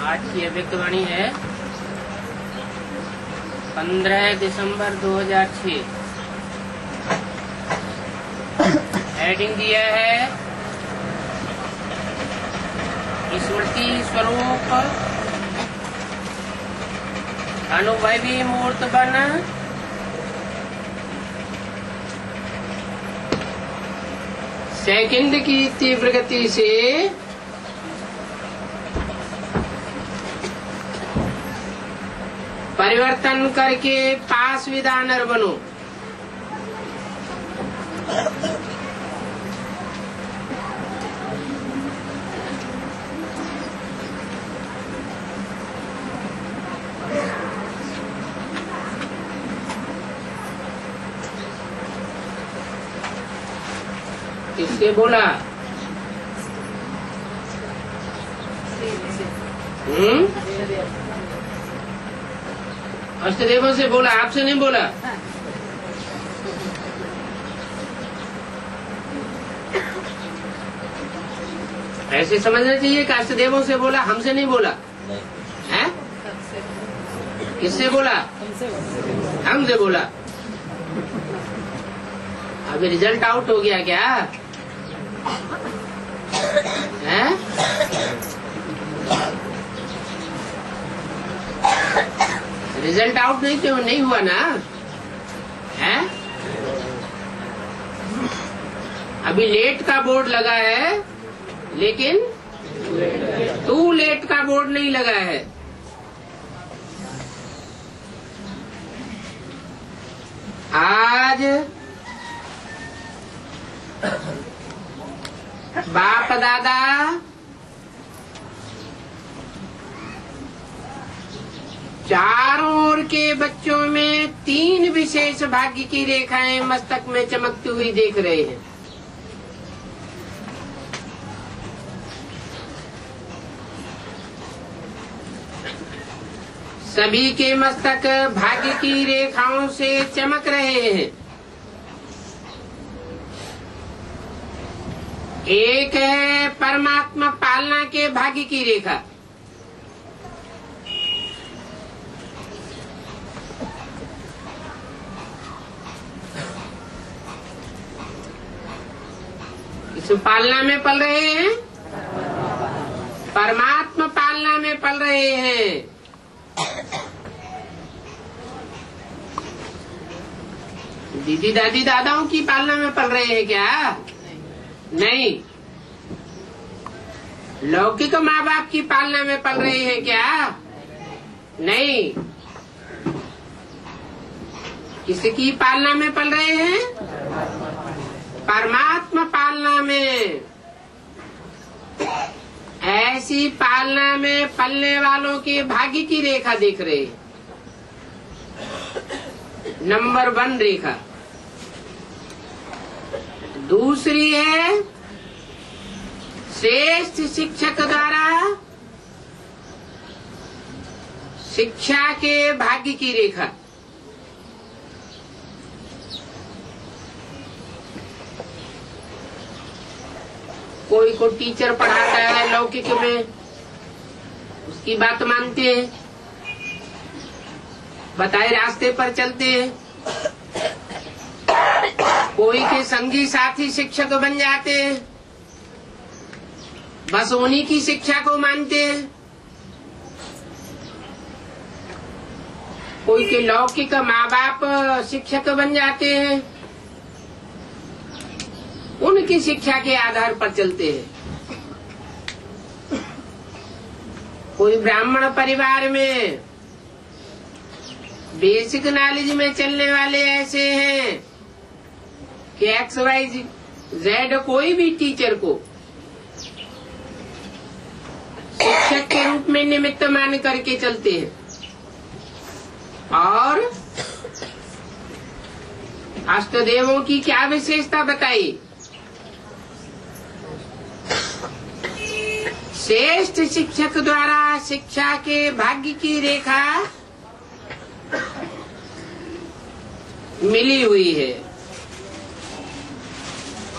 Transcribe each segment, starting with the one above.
आज की अभिव्यक्तवाणी है 15 दिसंबर 2006। हेडिंग दिया है स्मृति स्वरूप अनुभवी मूर्त बन सेकंड की तीव्र गति से परिवर्तन करके पास विधानर बनो। किससे बोला? अष्टदेवों से बोला, आपसे नहीं बोला। ऐसे समझना चाहिए कि अष्टदेवों से बोला, हमसे नहीं बोला। है? किससे बोला? हमसे बोला। अभी रिजल्ट आउट हो गया क्या? है? रिजल्ट आउट नहीं हुआ ना? है? अभी लेट का बोर्ड लगा है, लेकिन टू लेट का बोर्ड नहीं लगा है। आज बाप दादा चारों ओर के बच्चों में 3 विशेष भाग्य की रेखाएं मस्तक में चमकती हुई देख रहे हैं। सभी के मस्तक भाग्य की रेखाओं से चमक रहे हैं। एक है परमात्मा पालना के भाग्य की रेखा। इस पालना में पल रहे हैं, परमात्मा पालना में पल रहे हैं। दीदी दादी दादाओं की पालना में पल रहे हैं क्या? नहीं। लौकिक माँ बाप की पालना में पल रहे हैं क्या? नहीं। किसकी पालना में पल रहे हैं? परमात्मा पालना में। ऐसी पालना में पलने वालों के भाग्य की रेखा देख रहे हैं। नंबर 1 रेखा। दूसरी है श्रेष्ठ शिक्षक द्वारा शिक्षा के भाग्य की रेखा। कोई को टीचर पढ़ाता है लौकिक में, उसकी बात मानते हैं, बताए रास्ते पर चलते हैं। कोई के संगी साथी शिक्षक बन जाते हैं, बस उन्हीं की शिक्षा को मानते हैं। कोई के लौकिक माँ बाप शिक्षक बन जाते हैं, उनकी शिक्षा के आधार पर चलते हैं। कोई ब्राह्मण परिवार में बेसिक नॉलेज में चलने वाले ऐसे हैं कि XYZ कोई भी टीचर को शिक्षक के रूप में निमित्त मान करके चलते हैं। और अष्टदेवों की क्या विशेषता बताई? श्रेष्ठ शिक्षक द्वारा शिक्षा के भाग्य की रेखा मिली हुई है।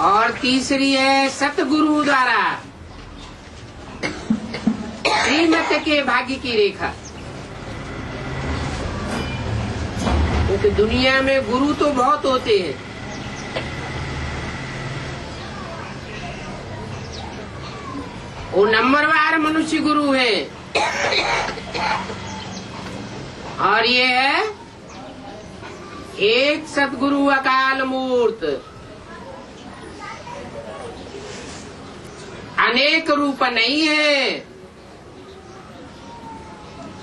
और तीसरी है सतगुरु द्वारा श्रीमत के भाग्य की रेखा। क्योंकि दुनिया में गुरु तो बहुत होते हैं, वो नंबरवार मनुष्य गुरु है, और ये है एक सतगुरु अकाल मूर्त, अनेक रूप नहीं है,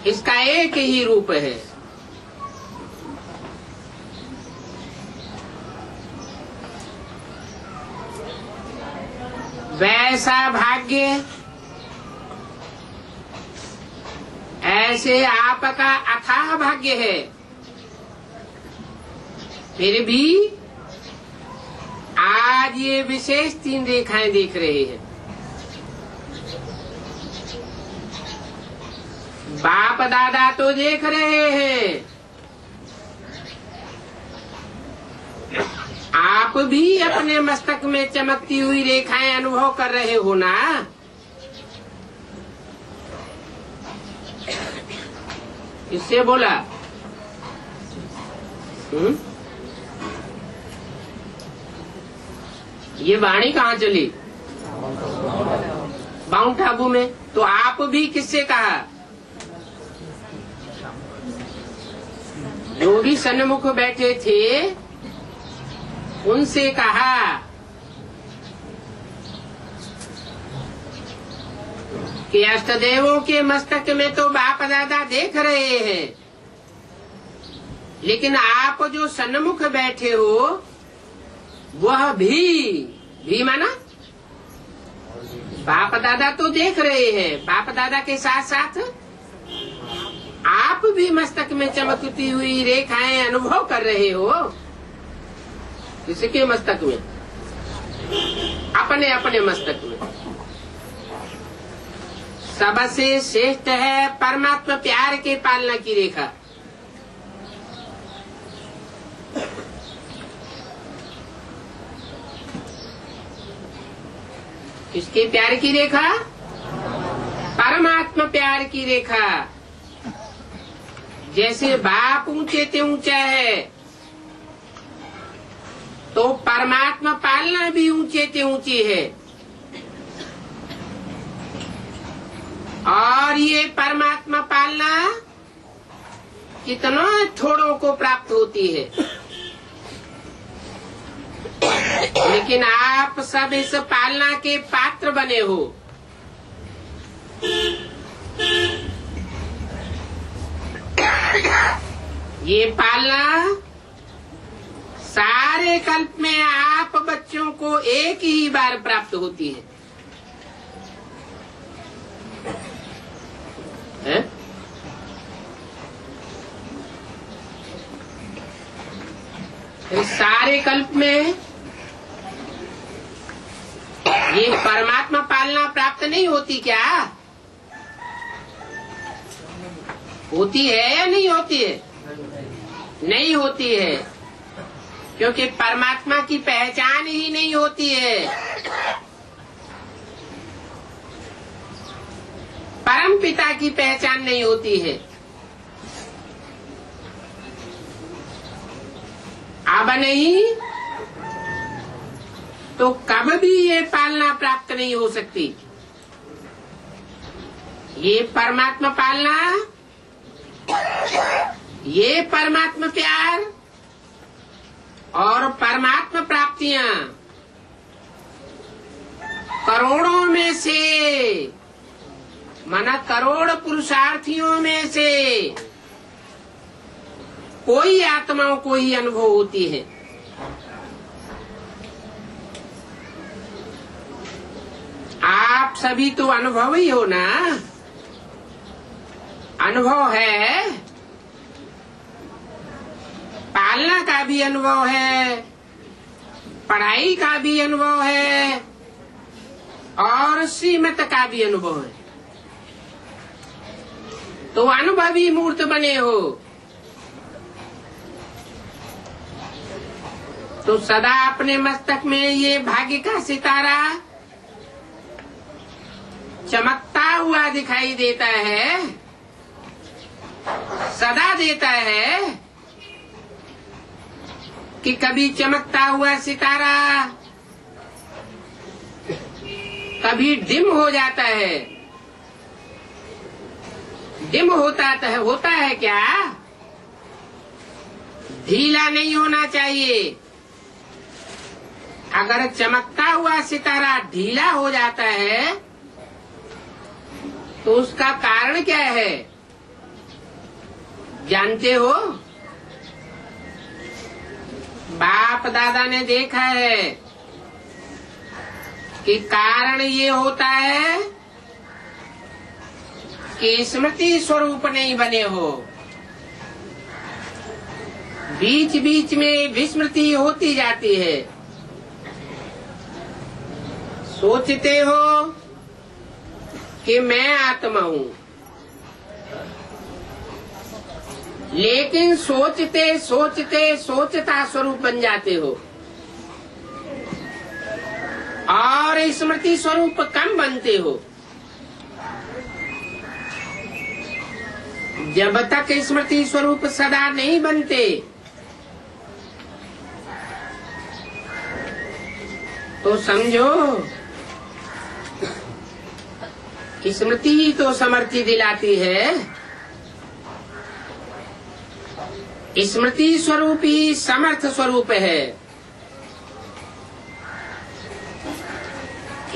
इसका एक ही रूप है। वैसा भाग्य ऐसे आपका अथाह भाग्य है, फिर भी आज ये विशेष 3 रेखाएं देख रहे हैं। बाप दादा तो देख रहे हैं, आप भी अपने मस्तक में चमकती हुई रेखाएं अनुभव कर रहे हो ना। किससे बोला? ये वाणी कहाँ चली? माउंट आबू में। तो आप भी किससे कहा? जो भी सन्मुख बैठे थे उनसे कहा। कि अष्टदेवों के मस्तक में तो बाप दादा देख रहे हैं, लेकिन आप जो सन्मुख बैठे हो वह भी माना बाप दादा तो देख रहे हैं, बाप दादा के साथ साथ आप भी मस्तक में चमकती हुई रेखाएं अनुभव कर रहे हो। किसके मस्तक में? अपने अपने मस्तक में। सबसे श्रेष्ठ है परमात्मा प्यार के पालना की रेखा। किसके प्यार की रेखा? परमात्मा प्यार की रेखा। जैसे बाप ऊंचे ते ऊंचा है, तो परमात्मा पालना भी ऊंचे ते ऊंची है। और ये परमात्मा पालना कितना थोड़ों को प्राप्त होती है, लेकिन आप सब इस पालना के पात्र बने हो। ये पालना सारे कल्प में आप बच्चों को एक ही बार प्राप्त होती है। सारे कल्प में ये परमात्मा पालना प्राप्त नहीं होती क्या? होती है या नहीं होती है? नहीं होती है, क्योंकि परमात्मा की पहचान ही नहीं होती है। परम पिता की पहचान नहीं होती है। अब नहीं तो कब भी ये पालना प्राप्त नहीं हो सकती। ये परमात्मा पालना, ये परमात्मा प्यार और परमात्मा प्राप्तियां करोड़ों में से, माना करोड़ पुरुषार्थियों में से कोई आत्माओं को ही अनुभव होती है। आप सभी तो अनुभवी हो ना? अनुभव है, पालना का भी अनुभव है, पढ़ाई का भी अनुभव है और श्रीमत का भी अनुभव है। तो अनुभवी मूर्त बने हो। तो सदा अपने मस्तक में ये भाग्य का सितारा चमकता हुआ दिखाई देता है, सदा देता है कि कभी चमकता हुआ सितारा कभी डिम हो जाता है। डिम होता है क्या? ढीला नहीं होना चाहिए। अगर चमकता हुआ सितारा ढीला हो जाता है तो उसका कारण क्या है जानते हो? बाप दादा ने देखा है कि कारण ये होता है कि स्मृति स्वरूप नहीं बने हो। बीच बीच में विस्मृति होती जाती है। सोचते हो कि मैं आत्मा हूँ, लेकिन सोचते सोचते सोचता स्वरूप बन जाते हो और स्मृति स्वरूप कम बनते हो। जब तक स्मृति स्वरूप सदा नहीं बनते तो समझो स्मृति ही तो समर्थी दिलाती है। स्मृति स्वरूप ही समर्थ स्वरूप है।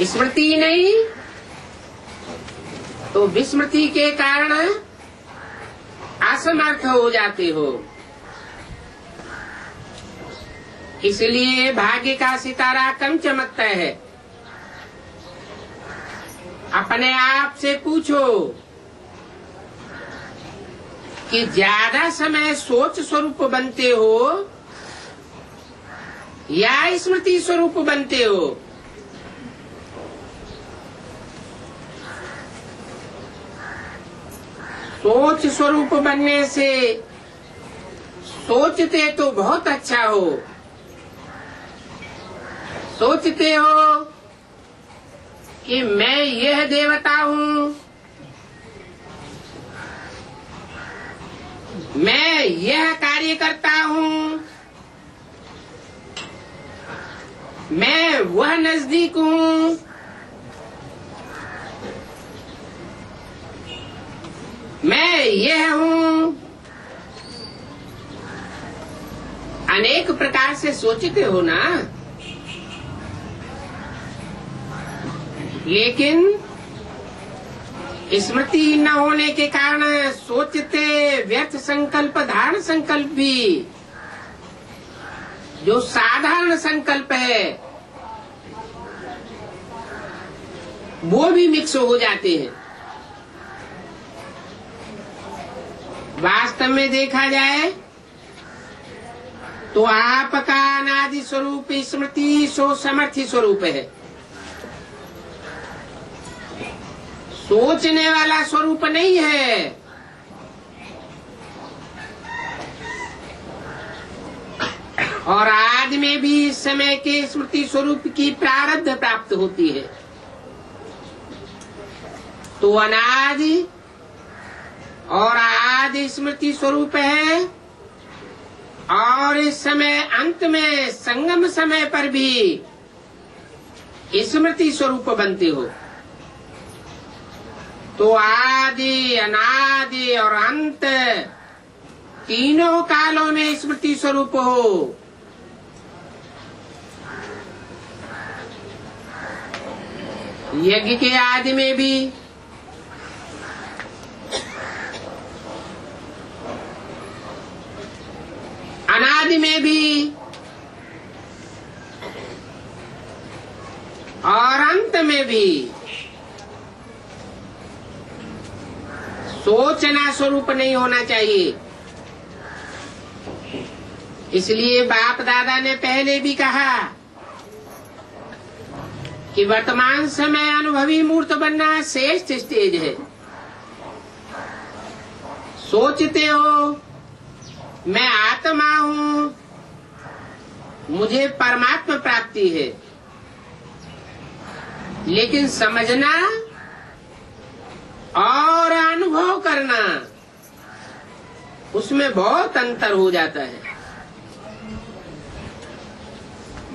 स्मृति नहीं तो विस्मृति के कारण असमर्थ हो जाते हो। इसलिए भाग्य का सितारा कम चमकता है। अपने आप से पूछो कि ज्यादा समय सोच स्वरूप बनते हो या स्मृति स्वरूप बनते हो? सोच स्वरूप बनने से सोचते तो बहुत अच्छा हो। सोचते हो कि मैं यह देवता हूँ, मैं यह कार्य करता हूँ, मैं वह नजदीक हूँ, मैं यह हूँ। अनेक प्रकार से सोचते हो ना, लेकिन स्मृति न होने के कारण सोचते व्यर्थ संकल्प, धारण संकल्प भी जो साधारण संकल्प है वो भी मिक्स हो जाते हैं। वास्तव में देखा जाए तो आपका अनादि स्वरूप स्मृति सो समर्थी स्वरूप है। सोचने वाला स्वरूप नहीं है। और आदि में भी इस समय के स्मृति स्वरूप की प्रारब्ध प्राप्त होती है। तो अनादि और आदि स्मृति स्वरूप है और इस समय अंत में संगम समय पर भी स्मृति स्वरूप बनते हो। तो आदि, अनादि और अंत तीनों कालों में स्मृति स्वरूप हो। यज्ञ के आदि में भी, अनादि में भी और अंत में भी सोचना स्वरूप नहीं होना चाहिए। इसलिए बाप दादा ने पहले भी कहा कि वर्तमान समय अनुभवी मूर्त बनना श्रेष्ठ स्टेज है। सोचते हो मैं आत्मा हूँ, मुझे परमात्मा प्राप्ति है, लेकिन समझना और अनुभव करना, उसमें बहुत अंतर हो जाता है।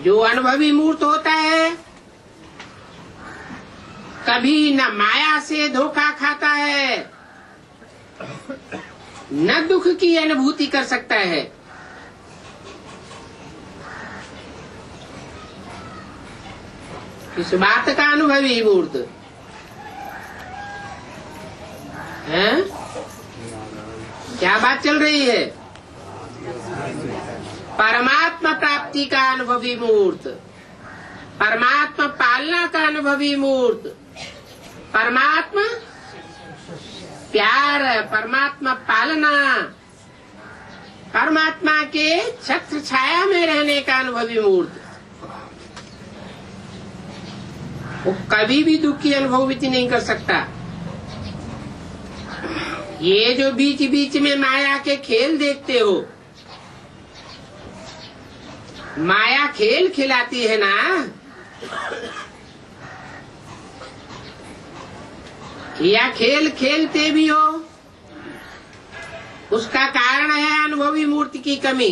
जो अनुभवी मूर्त होता है कभी न माया से धोखा खाता है, न दुख की अनुभूति कर सकता है। इस बात का अनुभवी मूर्त है। क्या बात चल रही है? परमात्मा प्राप्ति का अनुभवी मूर्त, परमात्मा पालना का अनुभवी मूर्त, परमात्मा प्यार, परमात्मा पालना, परमात्मा के छत्र छाया में रहने का अनुभवी मूर्त, वो कभी भी दुख की अनुभूति नहीं कर सकता। ये जो बीच बीच में माया के खेल देखते हो, माया खेल खिलाती है ना, या खेल खेलते भी हो, उसका कारण है अनुभवी मूर्ति की कमी।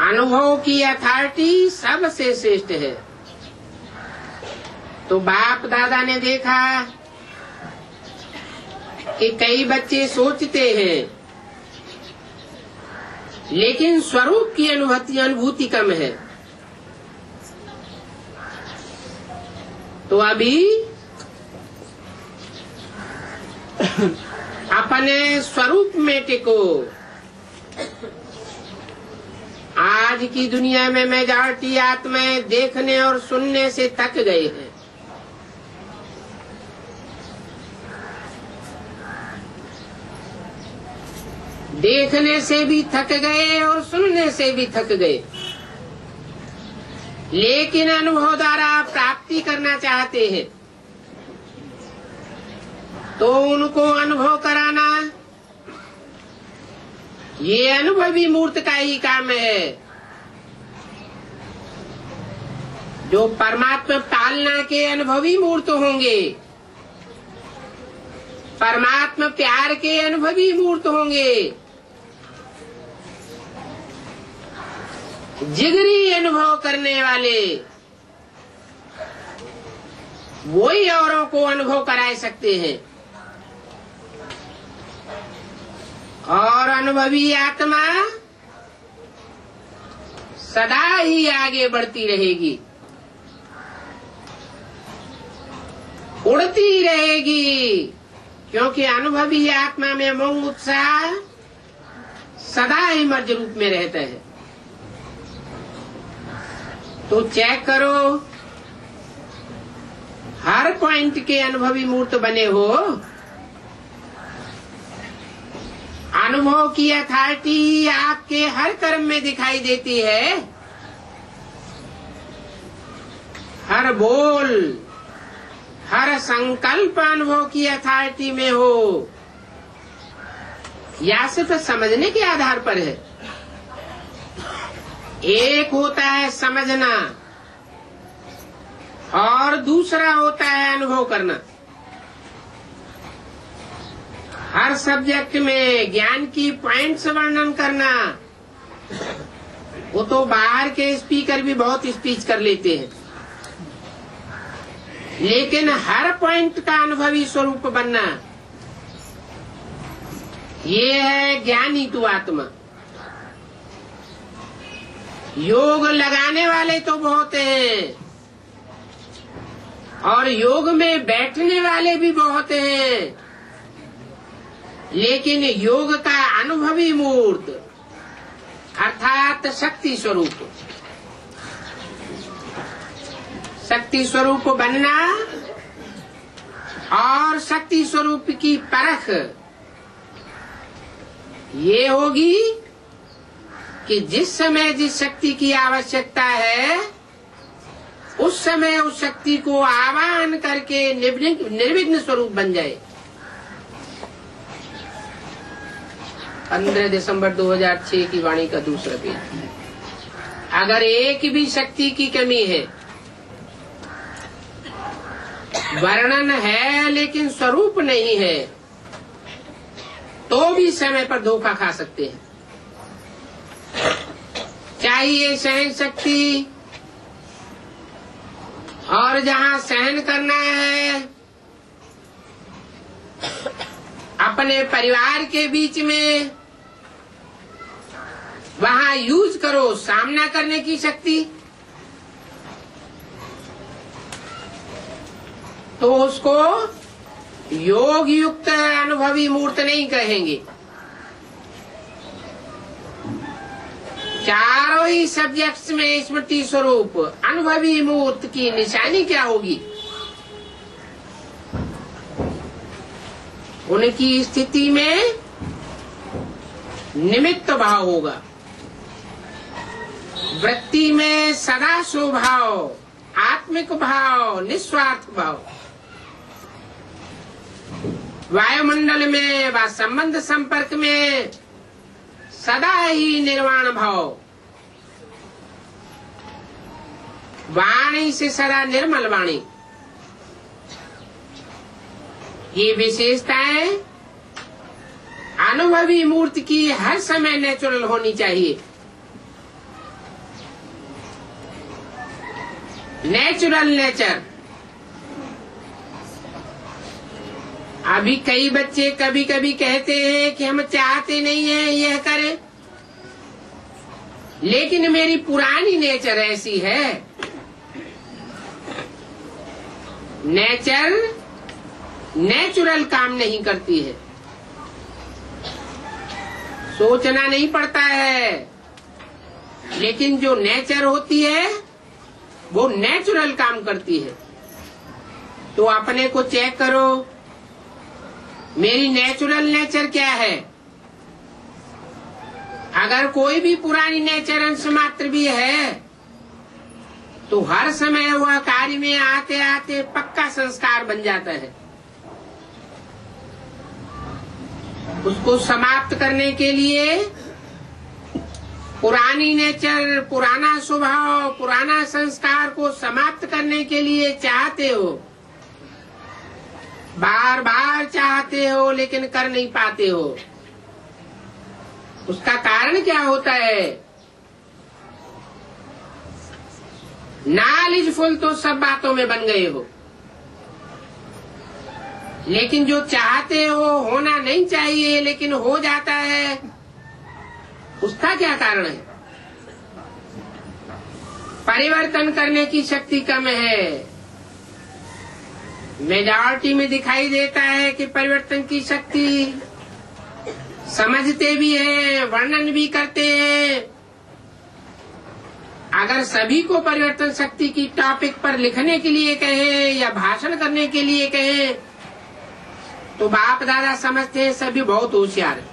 अनुभव की अथॉरिटी सबसे श्रेष्ठ है। तो बाप दादा ने देखा कि कई बच्चे सोचते हैं लेकिन स्वरूप की अनुभूति कम है। तो अभी अपने स्वरूप में टिको। आज की दुनिया में मेजॉरिटी आत्माएं देखने और सुनने से थक गए हैं। देखने से भी थक गए और सुनने से भी थक गए, लेकिन अनुभव द्वारा प्राप्ति करना चाहते हैं। तो उनको अनुभव कराना ये अनुभवी मूर्त का ही काम है। जो परमात्मा पालना के अनुभवी मूर्त होंगे, परमात्मा प्यार के अनुभवी मूर्त होंगे, जिगरी अनुभव करने वाले, वही औरों को अनुभव करा सकते हैं। और अनुभवी आत्मा सदा ही आगे बढ़ती रहेगी, उड़ती रहेगी, क्योंकि अनुभवी आत्मा में मोह उत्साह सदा ही मर्ज रूप में रहता है। तो चेक करो, हर पॉइंट के अनुभवी मूर्त बने हो। अनुभव की अथॉरिटी आपके हर कर्म में दिखाई देती है। हर बोल, हर संकल्प अनुभव की अथॉरिटी में हो, या सिर्फ समझने के आधार पर है। एक होता है समझना और दूसरा होता है अनुभव करना। हर सब्जेक्ट में ज्ञान की पॉइंट्स वर्णन करना, वो तो बाहर के स्पीकर भी बहुत स्पीच कर लेते हैं, लेकिन हर पॉइंट का अनुभवी स्वरूप बनना, ये है ज्ञानी तू आत्मा। योग लगाने वाले तो बहुत हैं और योग में बैठने वाले भी बहुत हैं, लेकिन योग का अनुभवी मूर्त अर्थात शक्ति स्वरूप, शक्ति स्वरूप बनना और शक्ति स्वरूप की परख ये होगी कि जिस समय जिस शक्ति की आवश्यकता है उस समय उस शक्ति को आवाहन करके निर्विघ्न स्वरूप बन जाए। 15 दिसंबर 2006 की वाणी का दूसरा पेज। अगर एक भी शक्ति की कमी है वर्णन है लेकिन स्वरूप नहीं है, तो भी समय पर धोखा खा सकते हैं। चाहिए सहन शक्ति, और जहाँ सहन करना है अपने परिवार के बीच में, वहाँ यूज करो सामना करने की शक्ति। तो उसको योग युक्त अनुभवी मूर्त नहीं कहेंगे। चारों ही सब्जेक्ट्स में स्मृति स्वरूप अनुभवी मूर्त की निशानी क्या होगी? उनकी स्थिति में निमित्त भाव होगा, वृत्ति में सदा स्वभाव, आत्मिक भाव, निस्वार्थ भाव, वायुमंडल में व संबंध संपर्क में सदा ही निर्वाण भाव, वाणी से सदा निर्मल वाणी। ये विशेषताएं अनुभवी मूर्ति की हर समय नेचुरल होनी चाहिए। Natural nature. अभी कई बच्चे कभी कभी कहते हैं कि हम चाहते नहीं हैं यह करें, लेकिन मेरी पुरानी नेचर ऐसी है। नेचर नेचुरल काम नहीं करती है, सोचना नहीं पड़ता है, लेकिन जो नेचर होती है वो नेचुरल काम करती है। तो अपने को चेक करो, मेरी नेचुरल नेचर क्या है? अगर कोई भी पुरानी नेचर अंश मात्र भी है तो हर समय वह कार्य में आते आते पक्का संस्कार बन जाता है। उसको समाप्त करने के लिए पुरानी नेचर, पुराना स्वभाव, पुराना संस्कार को समाप्त करने के लिए चाहते हो, बार बार चाहते हो, लेकिन कर नहीं पाते हो। उसका कारण क्या होता है? नॉलेजफुल तो सब बातों में बन गए हो, लेकिन जो चाहते हो होना नहीं चाहिए लेकिन हो जाता है, उसका क्या कारण है? परिवर्तन करने की शक्ति कम है। मेजॉरिटी में दिखाई देता है कि परिवर्तन की शक्ति समझते भी हैं, वर्णन भी करते हैं। अगर सभी को परिवर्तन शक्ति की टॉपिक पर लिखने के लिए कहें या भाषण करने के लिए कहें तो बाप दादा समझते हैं सभी बहुत होशियार है,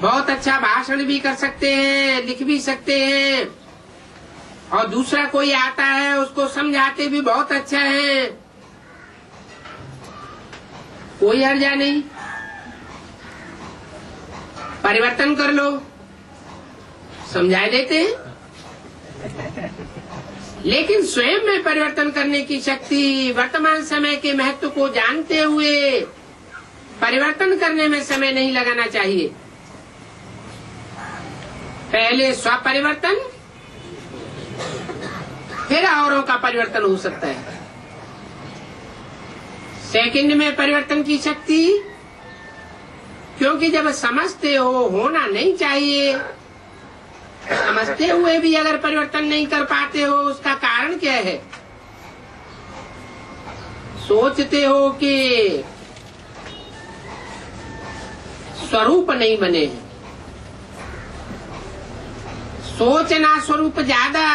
बहुत अच्छा भाषण भी कर सकते हैं, लिख भी सकते हैं, और दूसरा कोई आता है उसको समझाते भी बहुत अच्छा है। कोई हर्जा नहीं, परिवर्तन कर लो, समझा देते हैं। लेकिन स्वयं में परिवर्तन करने की शक्ति, वर्तमान समय के महत्व को जानते हुए परिवर्तन करने में समय नहीं लगाना चाहिए। पहले स्व परिवर्तन, फिर औरों का परिवर्तन हो सकता है। सेकंड में परिवर्तन की शक्ति, क्योंकि जब समझते हो होना नहीं चाहिए, समझते हुए भी अगर परिवर्तन नहीं कर पाते हो, उसका कारण क्या है? सोचते हो कि स्वरूप नहीं बने हैं। सोचना स्वरूप ज्यादा,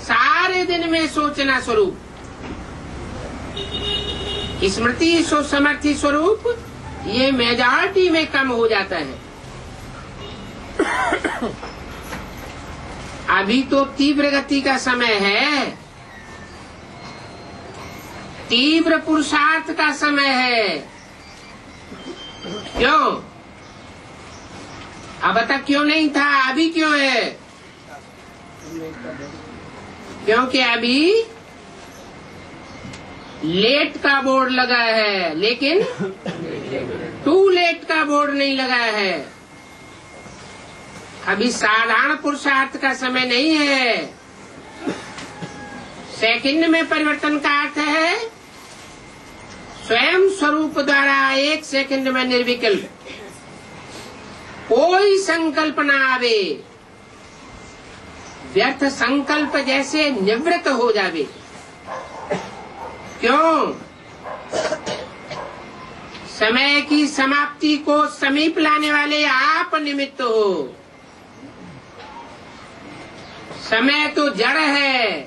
सारे दिन में सोचना स्वरूप, स्मृति समर्थी स्वरूप, ये मेजॉरिटी में कम हो जाता है। अभी तो तीव्र गति का समय है, तीव्र पुरुषार्थ का समय है। क्यों? अब तक क्यों नहीं था, अभी क्यों है? क्योंकि अभी लेट का बोर्ड लगा है, लेकिन टू लेट का बोर्ड नहीं लगा है। अभी साधारण पुरुषार्थ का समय नहीं है। सेकंड में परिवर्तन का अर्थ है स्वयं स्वरूप द्वारा 1 सेकंड में निर्विकल्प कोई संकल्प न आवे, व्यर्थ संकल्प जैसे निवृत्त हो जावे। क्यों? समय की समाप्ति को समीप लाने वाले आप निमित्त हो। समय तो जड़ है,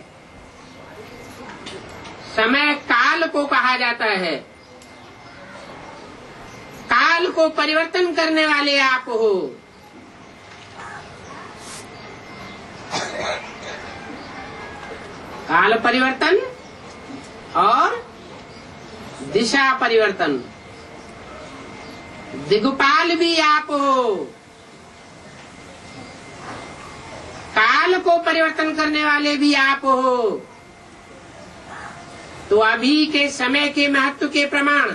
समय काल को कहा जाता है। काल को परिवर्तन करने वाले आप हो। काल परिवर्तन और दिशा परिवर्तन, दिग्पाल भी आप हो। काल को परिवर्तन करने वाले भी आप हो। तो अभी के समय के महत्व के प्रमाण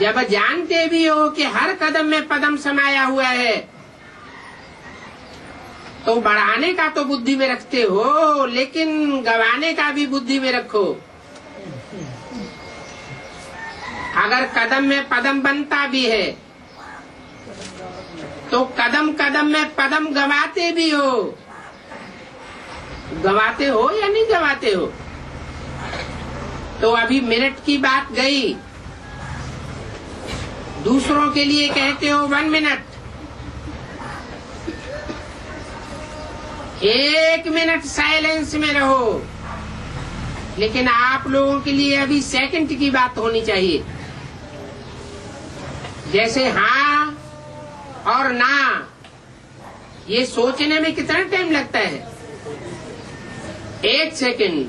जब जानते भी हो कि हर कदम में पदम समाया हुआ है, तो बढ़ाने का तो बुद्धि में रखते हो, लेकिन गंवाने का भी बुद्धि में रखो। अगर कदम में पदम बनता भी है तो कदम कदम में पदम गंवाते भी हो। गंवाते हो या नहीं गंवाते हो? तो अभी मिनट की बात गई, दूसरों के लिए कहते हो 1 मिनट। 1 मिनट साइलेंस में रहो, लेकिन आप लोगों के लिए अभी सेकंड की बात होनी चाहिए। जैसे हाँ और ना, ये सोचने में कितना टाइम लगता है? 1 सेकंड।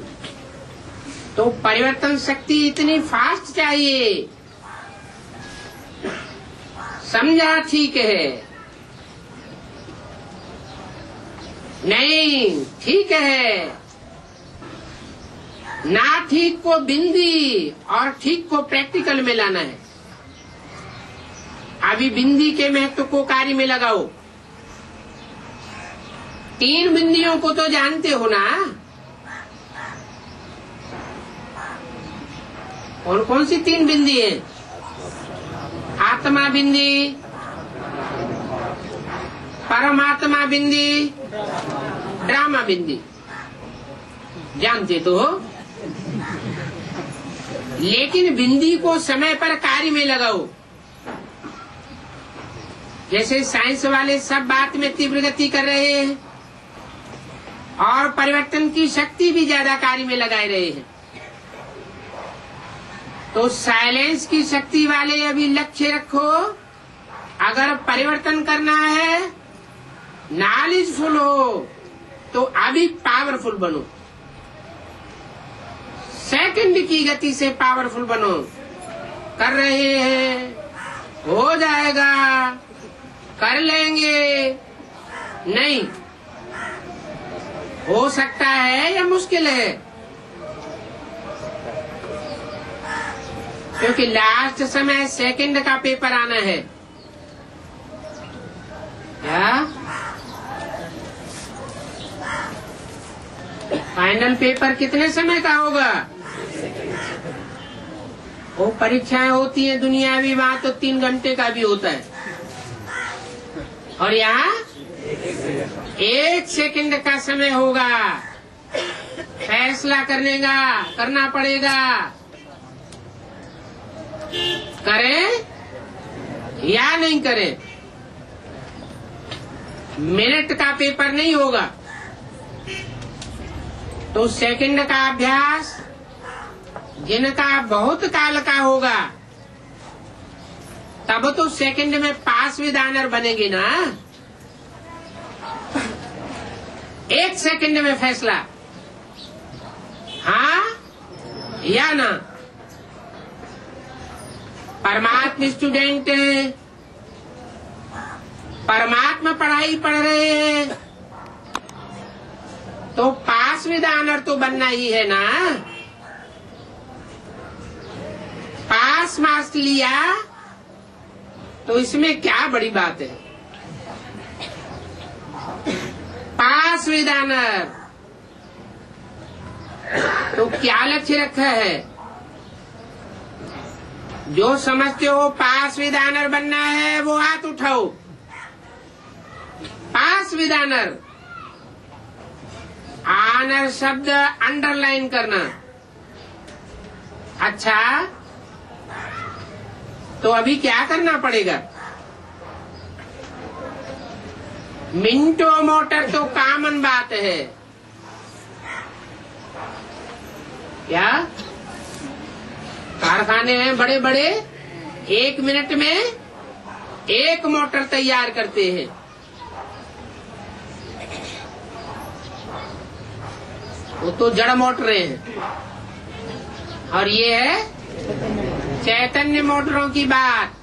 तो परिवर्तन शक्ति इतनी फास्ट चाहिए। समझा? ठीक है? नहीं ठीक है। ना ठीक को बिंदी और ठीक को प्रैक्टिकल में लाना है। अभी बिंदी के महत्व को कार्य में लगाओ। 3 बिंदियों को तो जानते हो ना? कौन कौन सी 3 बिंदी है? आत्मा बिंदी, परमात्मा बिंदी, ड्रामा बिंदी। जानते तो हो, लेकिन बिंदी को समय पर कार्य में लगाओ। जैसे साइंस वाले सब बात में तीव्र गति कर रहे हैं और परिवर्तन की शक्ति भी ज्यादा कार्य में लगाए रहे हैं, तो साइलेंस की शक्ति वाले अभी लक्ष्य रखो। अगर परिवर्तन करना है, नॉलेजफुल हो, तो अभी पावरफुल बनो। सेकंड की गति से पावरफुल बनो। कर रहे हैं, हो जाएगा, कर लेंगे, नहीं हो सकता है या मुश्किल है? क्योंकि लास्ट समय सेकंड का पेपर आना है। क्या फाइनल पेपर कितने समय का होगा? वो परीक्षाएं होती हैं दुनियावी, वहां तो 3 घंटे का भी होता है, और यहाँ 1 सेकंड का समय होगा। फैसला करना पड़ेगा। करें या नहीं करें? मिनट का पेपर नहीं होगा। तो सेकंड का अभ्यास जिनका बहुत काल का होगा, तब तो सेकंड में पास विधानर बनेगी ना। 1 सेकंड में फैसला, हाँ या ना। परमात्मा स्टूडेंट है, परमात्मा पढ़ाई पढ़ रहे हैं, तो पास विधानर तो बनना ही है ना। पास मार्क्स लिया तो इसमें क्या बड़ी बात है। पास विद ऑनर, तो क्या लक्ष्य रखा है? जो समझते हो पास विद ऑनर बनना है वो हाथ उठाओ। पास विद ऑनर, ऑनर शब्द अंडरलाइन करना। अच्छा, तो अभी क्या करना पड़ेगा? मिनटो मोटर तो कॉमन बात है। क्या कारखाने हैं बड़े बड़े, 1 मिनट में 1 मोटर तैयार करते हैं। वो तो जड़ मोटरें हैं, और ये है चैतन्य मोटरों की बात।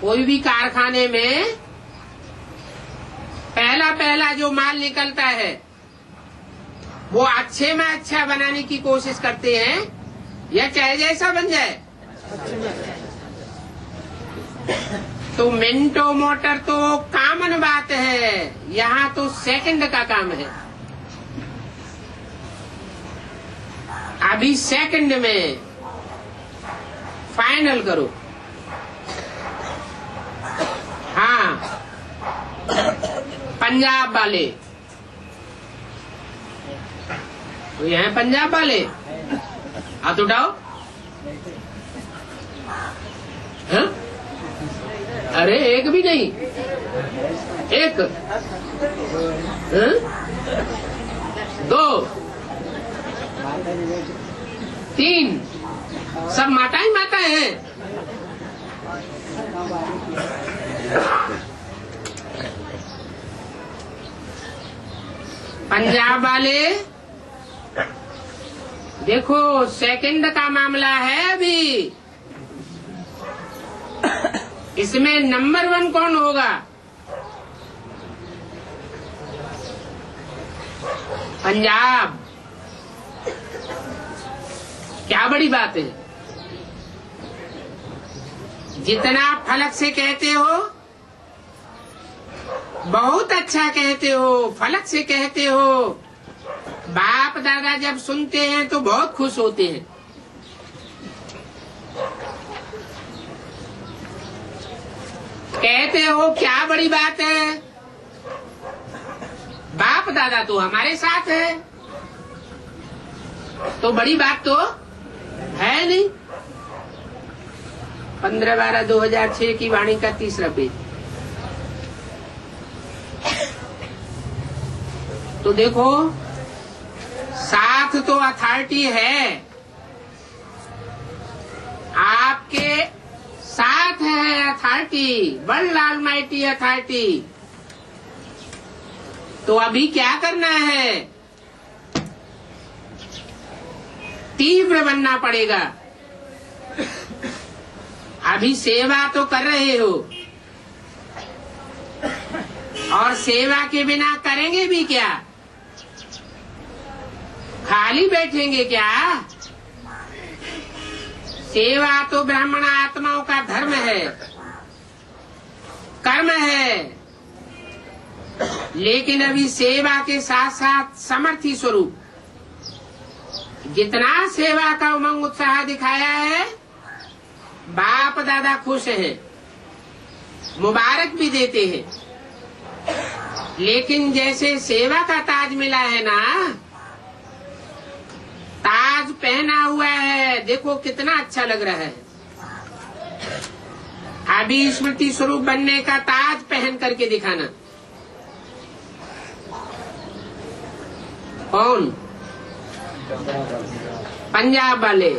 कोई भी कारखाने में पहला जो माल निकलता है वो अच्छे में अच्छा बनाने की कोशिश करते हैं, या चाहे जैसा बन जाए। तो मिनटो मोटर तो कॉमन बात है, यहाँ तो सेकंड का काम है। अभी सेकंड में फाइनल करो। हाँ, पंजाब वाले तो यहाँ पंजाब वाले हाथ उठाओ। हाँ? अरे एक भी नहीं, एक, हाँ? 2, 3, सब माता ही माता है। पंजाब वाले देखो, सेकंड का मामला है अभी। इसमें नंबर 1 कौन होगा? पंजाब। क्या बड़ी बात है? जितना फलक से कहते हो, बहुत अच्छा कहते हो, फलक से कहते हो, बाप दादा जब सुनते हैं तो बहुत खुश होते हैं। कहते हो क्या बड़ी बात है, बाप दादा तो हमारे साथ है, तो बड़ी बात तो है नहीं। 15/12/2006 की वाणी का 3रा पेज। तो देखो, साथ तो अथॉरिटी है, आपके साथ है अथॉरिटी, वर्ल्ड ऑलमाइटी अथॉरिटी। तो अभी क्या करना है? तीव्र बनना पड़ेगा। अभी सेवा तो कर रहे हो, और सेवा के बिना करेंगे भी क्या? खाली बैठेंगे क्या? सेवा तो ब्राह्मण आत्माओं का धर्म है, कर्म है। लेकिन अभी सेवा के साथ साथ समर्थी स्वरूप, जितना सेवा का उमंग उत्साह दिखाया है, बाप दादा खुश हैं, मुबारक भी देते हैं। लेकिन जैसे सेवा का ताज मिला है ना, ताज पहना हुआ है, देखो कितना अच्छा लग रहा है। अभी स्मृति स्वरूप बनने का ताज पहन करके दिखाना। कौन? पंजाब वाले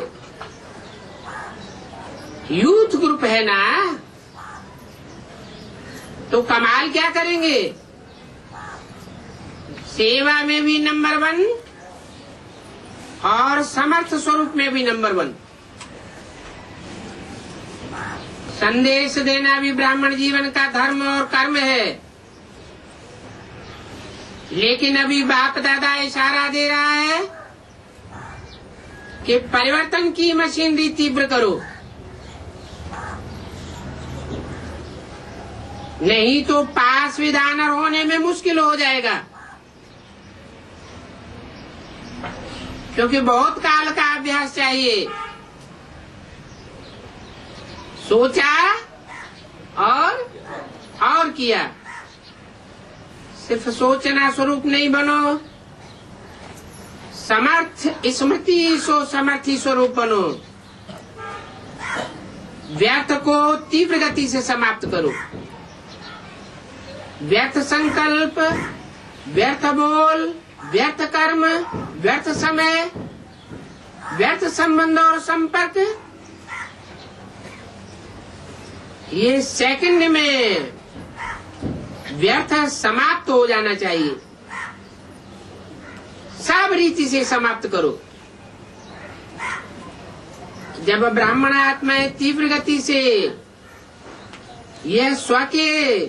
यूथ ग्रुप है ना, तो कमाल क्या करेंगे? सेवा में भी नंबर 1 और समर्थ स्वरूप में भी नंबर 1। संदेश देना भी ब्राह्मण जीवन का धर्म और कर्म है। लेकिन अभी बाप दादा इशारा दे रहा है कि परिवर्तन की मशीनरी तीव्र करो। नहीं तो पास विधान होने में मुश्किल हो जाएगा, क्योंकि बहुत काल का अभ्यास चाहिए। सोचा और किया। सिर्फ सोचना स्वरूप नहीं बनो, समर्थ स्मृति सो समर्थी स्वरूप बनो। व्यर्थ को तीव्र गति से समाप्त करो। व्यर्थ संकल्प, व्यर्थ बोल, व्यर्थ कर्म, व्यर्थ समय, व्यर्थ संबंध और संपर्क, ये सेकंड में व्यर्थ समाप्त हो जाना चाहिए। सब रीति से समाप्त करो। जब ब्राह्मण आत्माएं तीव्र गति से यह स्व के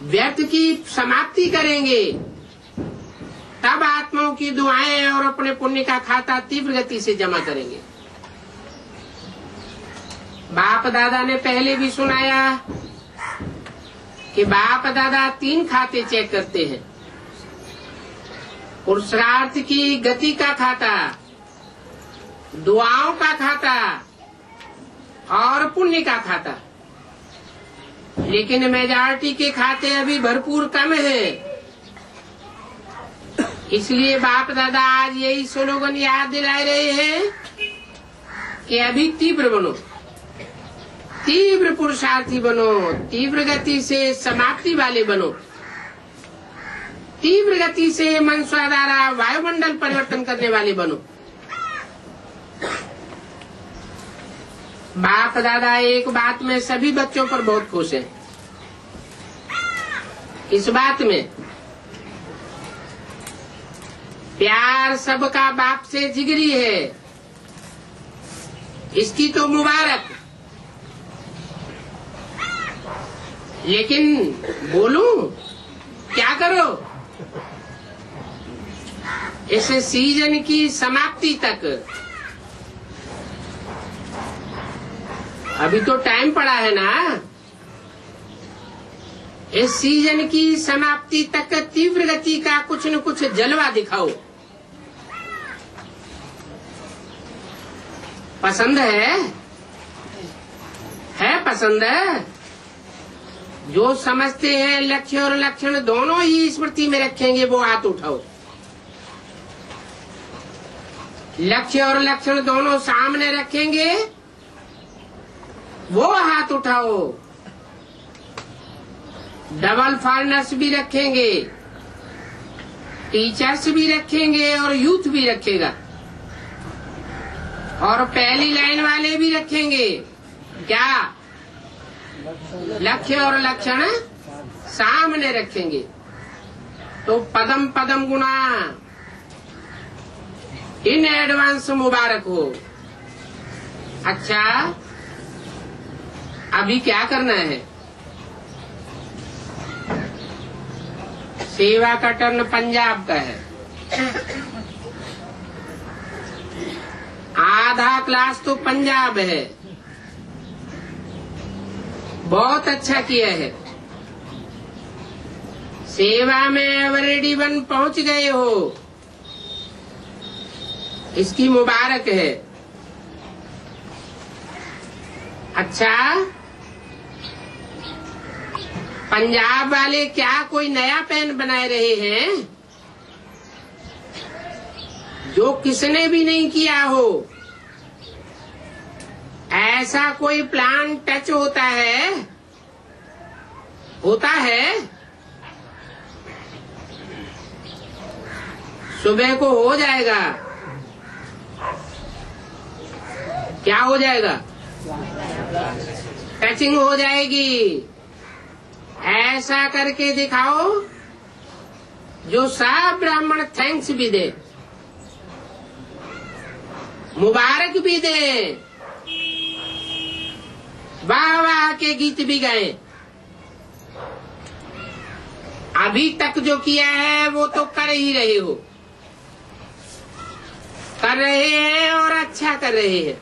व्यर्थ की समाप्ति करेंगे, तब आत्माओं की दुआएं और अपने पुण्य का खाता तीव्र गति से जमा करेंगे। बाप दादा ने पहले भी सुनाया कि बाप दादा 3 खाते चेक करते हैं। पुरुषार्थ की गति का खाता, दुआओं का खाता और पुण्य का खाता। लेकिन मेजॉरिटी के खाते अभी भरपूर कम है। इसलिए बाप दादा आज यही स्लोगन याद दिला रहे हैं कि अभी तीव्र बनो, तीव्र पुरुषार्थी बनो, तीव्र गति से समाप्ति वाले बनो, तीव्र गति से मन द्वारा वायुमंडल परिवर्तन करने वाले बनो। बाप दादा एक बात में सभी बच्चों पर बहुत खुश हैं। इस बात में प्यार सबका बाप से जिगरी है, इसकी तो मुबारक। लेकिन बोलूं क्या करो, इस सीजन की समाप्ति तक अभी तो टाइम पड़ा है ना। इस सीजन की समाप्ति तक तीव्र गति का कुछ न कुछ जलवा दिखाओ। पसंद है पसंद है। जो समझते हैं लक्ष्य और लक्षण दोनों ही स्मृति में रखेंगे वो हाथ उठाओ। लक्ष्य और लक्षण दोनों सामने रखेंगे वो हाथ उठाओ। डबल फॉरनर्स भी रखेंगे, टीचर्स भी रखेंगे और यूथ भी रखेगा, और पहली लाइन वाले भी रखेंगे। क्या लक्ष्य और लक्षण सामने रखेंगे तो पदम पदम गुना इन एडवांस मुबारक हो। अच्छा, अभी क्या करना है? सेवा का टर्न पंजाब का है। आधा क्लास तो पंजाब है। बहुत अच्छा किया है। सेवा में एवरेडी 1 पहुंच गए हो, इसकी मुबारक है। अच्छा, पंजाब वाले क्या कोई नया पेन बनाए रहे हैं जो किसने भी नहीं किया हो? ऐसा कोई प्लान टच होता है? सुबह को हो जाएगा। क्या हो जाएगा? टचिंग हो जाएगी। ऐसा करके दिखाओ जो सब ब्राह्मण थैंक्स भी दे, मुबारक भी दे, वाह वाह के गीत भी गाए। अभी तक जो किया है वो तो कर ही रहे हो, कर रहे हैं और अच्छा कर रहे हैं।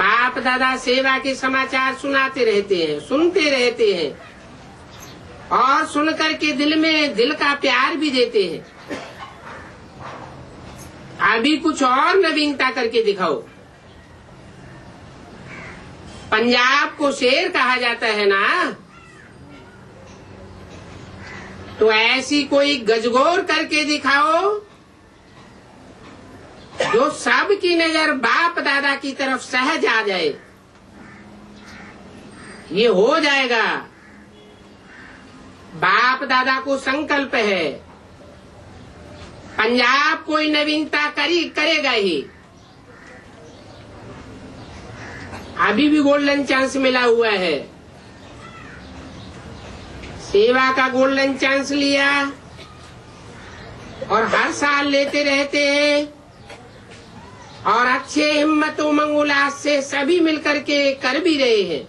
बाप दादा सेवा के समाचार सुनाते रहते हैं, सुनते रहते हैं और सुन करके दिल में दिल का प्यार भी देते हैं। अभी कुछ और नवीनता करके दिखाओ। पंजाब को शेर कहा जाता है ना, तो ऐसी कोई गजगोर करके दिखाओ जो सबकी नजर बाप दादा की तरफ सहज आ जाए। ये हो जाएगा। बाप दादा को संकल्प है, पंजाब कोई नवीनता करेगा ही। अभी भी गोल्डन चांस मिला हुआ है, सेवा का गोल्डन चांस लिया और हर साल लेते रहते हैं और अच्छे हिम्मत उमंग उल्लास से सभी मिलकर के कर भी रहे हैं।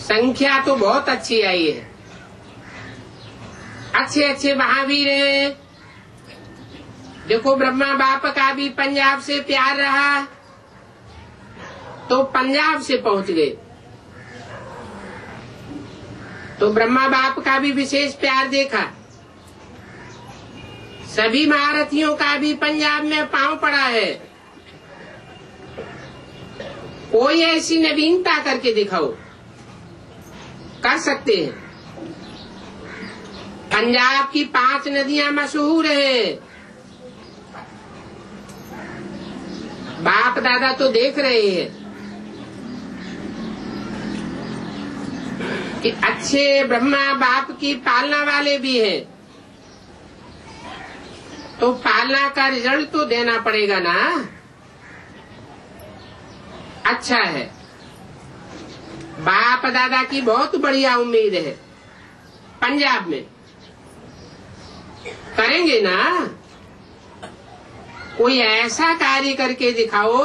संख्या तो बहुत अच्छी आई है, अच्छे अच्छे महावीर हैं। देखो ब्रह्मा बाप का भी पंजाब से प्यार रहा तो पंजाब से पहुंच गए, तो ब्रह्मा बाप का भी विशेष प्यार देखा। सभी महारथियों का भी पंजाब में पांव पड़ा है। कोई ऐसी नवीनता करके दिखाओ, कर सकते हैं। पंजाब की 5 नदियां मशहूर हैं। बाप दादा तो देख रहे हैं कि अच्छे ब्रह्मा बाप की पालना वाले भी हैं, तो पालना का रिजल्ट तो देना पड़ेगा ना। अच्छा है, बाप दादा की बहुत बढ़िया उम्मीद है। पंजाब में करेंगे ना, कोई ऐसा कार्य करके दिखाओ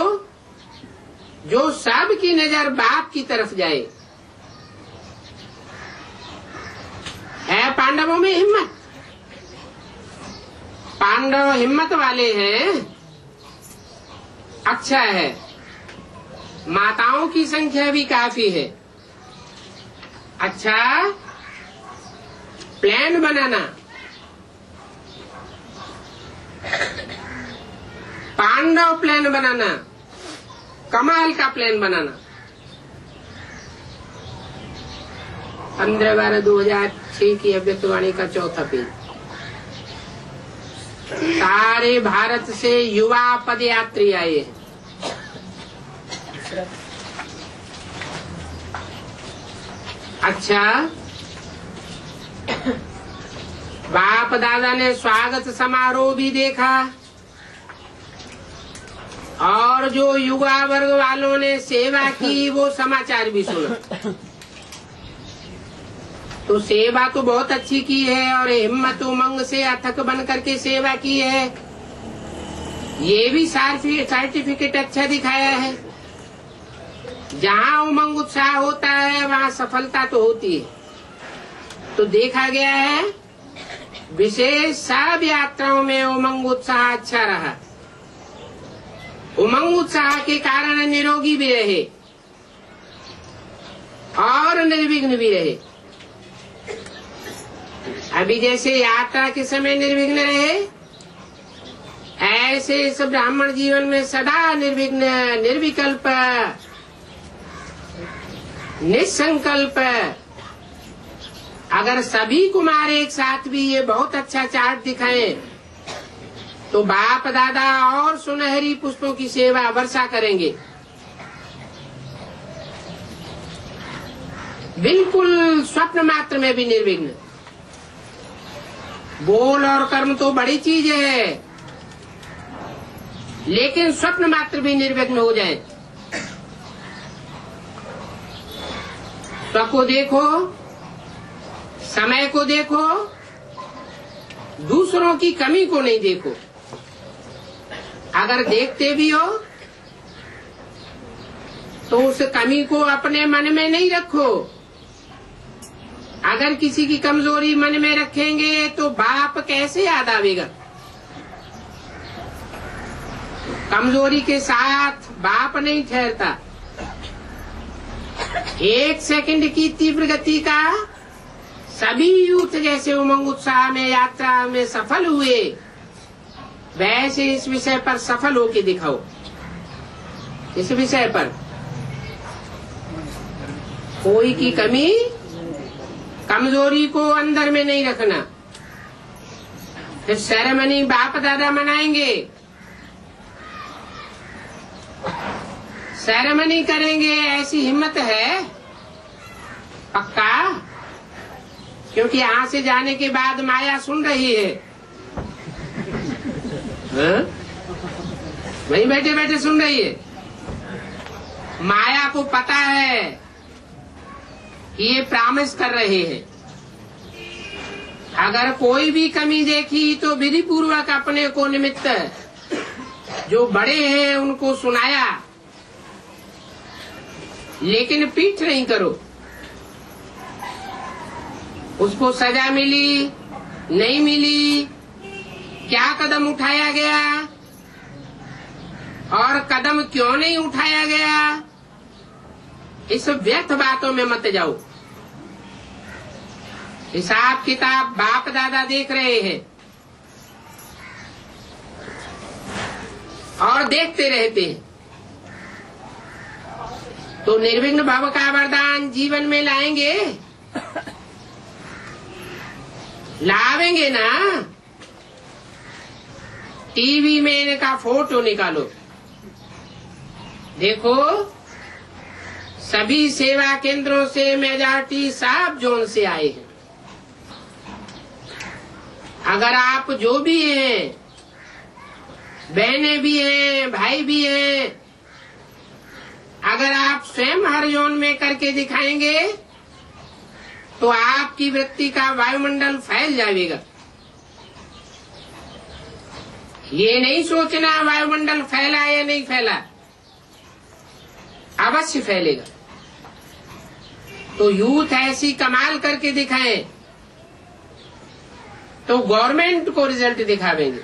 जो सबकी नजर बाप की तरफ जाए। है पांडवों में हिम्मत, पांडव हिम्मत वाले हैं। अच्छा है, माताओं की संख्या भी काफी है। अच्छा, प्लान बनाना, पांडव प्लान बनाना, कमाल का प्लान बनाना। 15/12/2006 की अव्यक्तवाणी का 4था पेज। सारे भारत से युवा पदयात्री आए हैं। अच्छा, बाप दादा ने स्वागत समारोह भी देखा और जो युवा वर्ग वालों ने सेवा की वो समाचार भी सुना। तो सेवा तो बहुत अच्छी की है और हिम्मत उमंग से अथक बन करके सेवा की है। ये भी सर्टिफिकेट अच्छा दिखाया है। जहाँ उमंग उत्साह होता है वहाँ सफलता तो होती है। तो देखा गया है विशेष सब यात्राओं में उमंग उत्साह अच्छा रहा। उमंग उत्साह के कारण निरोगी भी रहे और निर्विघ्न भी रहे। अभी जैसे यात्रा के समय निर्विघ्न रहे, ऐसे इस ब्राह्मण जीवन में सदा निर्विघ्न, निर्विकल्प, निसंकल्प। अगर सभी कुमार एक साथ भी ये बहुत अच्छा चार्ट दिखाएं तो बाप दादा और सुनहरी पुष्पों की सेवा वर्षा करेंगे। बिल्कुल स्वप्न मात्र में भी निर्विघ्न। बोल और कर्म तो बड़ी चीज है, लेकिन स्वप्न मात्र भी निर्विघ्न हो जाए। स्व को देखो, समय को देखो, दूसरों की कमी को नहीं देखो। अगर देखते भी हो तो उस कमी को अपने मन में नहीं रखो। अगर किसी की कमजोरी मन में रखेंगे तो बाप कैसे याद आवेगा। कमजोरी के साथ बाप नहीं ठहरता। 1 सेकंड की तीव्र गति का सभी यूथ जैसे उमंग उत्साह में यात्रा में सफल हुए, वैसे इस विषय पर सफल होके दिखाओ। इस विषय पर कोई की कमी कमजोरी को अंदर में नहीं रखना। फिर सेरेमनी बाप दादा मनाएंगे, सेरेमनी करेंगे, ऐसी हिम्मत है पक्का? क्योंकि यहाँ से जाने के बाद माया सुन रही है, वहीं बैठे बैठे सुन रही है। माया को पता है कि ये प्रॉमिस कर रहे हैं। अगर कोई भी कमी देखी तो विधि पूर्वक अपने को निमित्त जो बड़े हैं उनको सुनाया, लेकिन पीठ नहीं करो। उसको सजा मिली नहीं मिली, क्या कदम उठाया गया और कदम क्यों नहीं उठाया गया, इस व्यर्थ बातों में मत जाओ। हिसाब किताब बाप दादा देख रहे हैं और देखते रहते हैं। तो निर्विघ्न भव का वरदान जीवन में लाएंगे, लावेंगे ना। टीवी में इनका फोटो निकालो, देखो सभी सेवा केंद्रों से मेजॉरिटी साफ जोन से आए हैं। अगर आप जो भी हैं, बहनें भी हैं, भाई भी हैं, अगर आप स्वयं हर जोन में करके दिखाएंगे तो आपकी वृत्ति का वायुमंडल फैल जाएगा। ये नहीं सोचना वायुमंडल फैला या नहीं फैला, अवश्य फैलेगा। तो यूथ ऐसी कमाल करके दिखाएं तो गवर्नमेंट को रिजल्ट दिखावेंगे।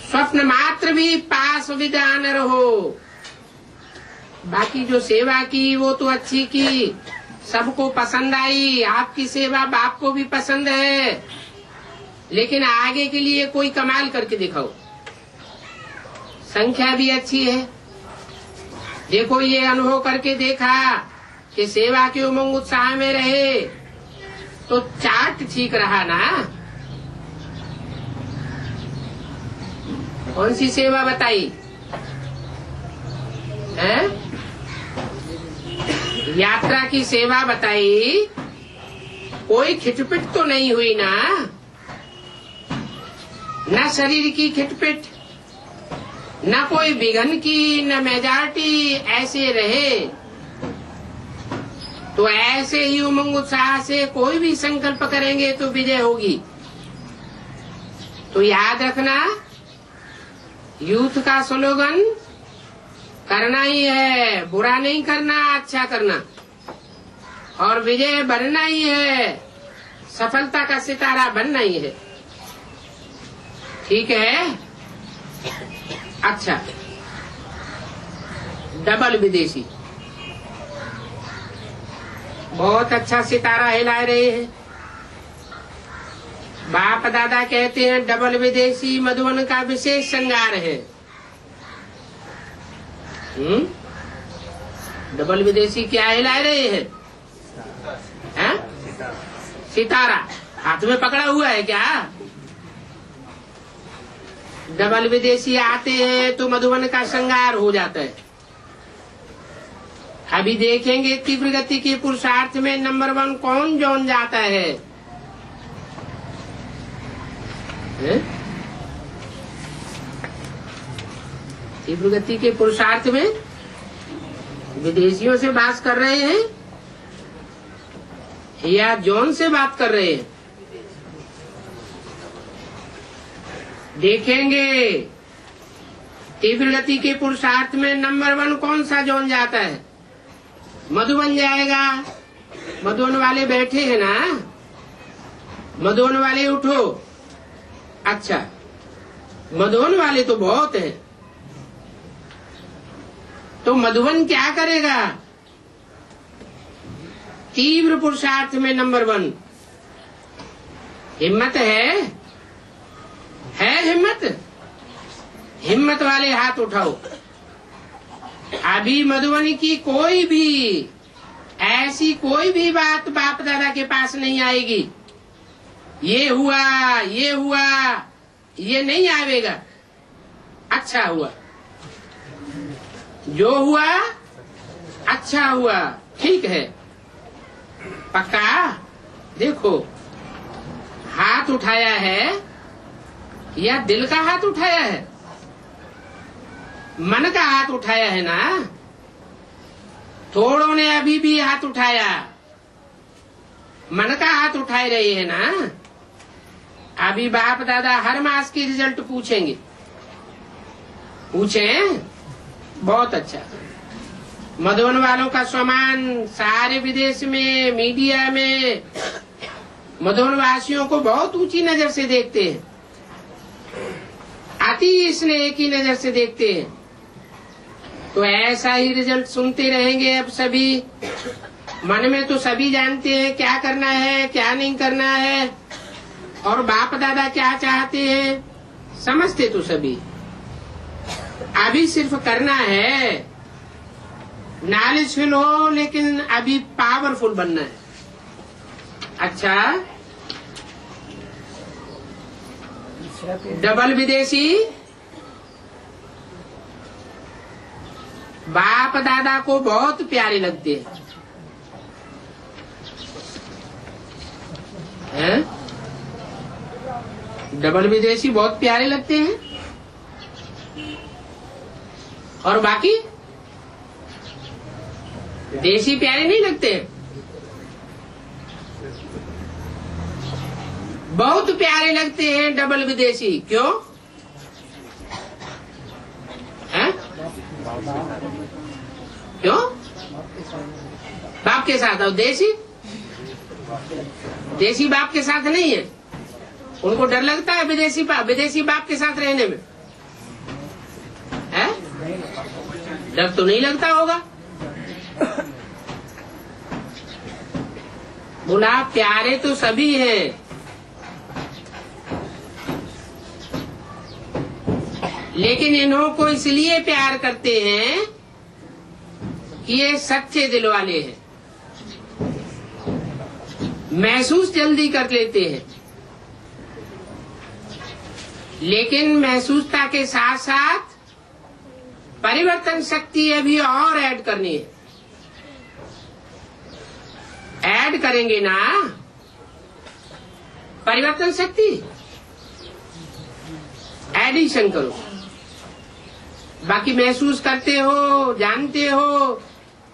स्वप्न मात्र भी पास विदा न रहो। बाकी जो सेवा की वो तो अच्छी की, सबको पसंद आई। आपकी सेवा बाप को भी पसंद है, लेकिन आगे के लिए कोई कमाल करके दिखाओ। संख्या भी अच्छी है, देखो ये अनुभव करके देखा कि सेवा के उमंग उत्साह में रहे तो चार्ट ठीक रहा ना। कौन सी सेवा बताई है? यात्रा की सेवा बताई, कोई खिटपिट तो नहीं हुई ना, न शरीर की खिटपिट, न कोई विघन की, न मेजॉरिटी, ऐसे रहे। तो ऐसे ही उमंग उत्साह से कोई भी संकल्प करेंगे तो विजय होगी। तो याद रखना, यूथ का स्लोगन करना ही है, बुरा नहीं करना, अच्छा करना, और विजय बनना ही है, सफलता का सितारा बनना ही है। ठीक है? अच्छा, डबल विदेशी बहुत अच्छा सितारा हिला रहे हैं। बाप दादा कहते हैं डबल विदेशी मधुबन का विशेष श्रृंगार है। डबल विदेशी क्या हिला रहे हैं? सितारा हाथ में पकड़ा हुआ है क्या? डबल विदेशी आते हैं तो मधुबन का श्रृंगार हो जाता है। अभी देखेंगे तीव्र गति के पुरुषार्थ में नंबर 1 कौन जोन जाता है? तीव्र गति के पुरुषार्थ में विदेशियों से बात कर रहे हैं या जोन से बात कर रहे हैं? देखेंगे तीव्र गति के पुरुषार्थ में नंबर 1 कौन सा जोन जाता है? मधुबन जाएगा। मधुबन वाले बैठे हैं ना, मधुबन वाले उठो। अच्छा, मधुबन वाले तो बहुत हैं। तो मधुबन क्या करेगा? तीव्र पुरुषार्थ में नंबर 1। हिम्मत है हिम्मत? हिम्मत वाले हाथ उठाओ। अभी मधुबनी की कोई भी ऐसी कोई भी बात बाप दादा के पास नहीं आएगी। ये हुआ ये नहीं आवेगा। अच्छा हुआ, जो हुआ अच्छा हुआ, ठीक है, पक्का। देखो, हाथ उठाया है या दिल का हाथ उठाया है? मन का हाथ उठाया है ना। थोड़ों ने अभी भी हाथ उठाया, मन का हाथ उठाए रहे हैं ना। अभी बाप दादा हर मास की रिजल्ट पूछेंगे। पूछें? बहुत अच्छा। मधुबन वालों का सम्मान सारे विदेश में, मीडिया में मधुबन वासियों को बहुत ऊंची नजर से देखते हैं, अति स्नेह की नजर से देखते हैं। तो ऐसा ही रिजल्ट सुनते रहेंगे अब सभी। मन में तो सभी जानते हैं क्या करना है, क्या नहीं करना है, और बाप दादा क्या चाहते हैं, समझते तो सभी। अभी सिर्फ करना है, नॉलेजफुल हो, लेकिन अभी पावरफुल बनना है। अच्छा, डबल विदेशी बाप दादा को बहुत प्यारे लगते हैं। डबल विदेशी बहुत प्यारे लगते हैं, और बाकी देशी प्यारे नहीं लगते। बहुत प्यारे लगते हैं डबल विदेशी। क्यों? है? क्यों? बाप के साथ, और देशी बाप के साथ नहीं है। उनको डर लगता है विदेशी बाप के साथ रहने में, है? डर तो नहीं लगता होगा। बोला प्यारे तो सभी हैं, लेकिन इन्हों को इसलिए प्यार करते हैं कि ये सच्चे दिल वाले हैं, महसूस जल्दी कर लेते हैं। लेकिन महसूसता के साथ साथ परिवर्तन शक्ति अभी और ऐड करनी है। ऐड करेंगे ना परिवर्तन शक्ति, एडिशन करो। बाकी महसूस करते हो, जानते हो,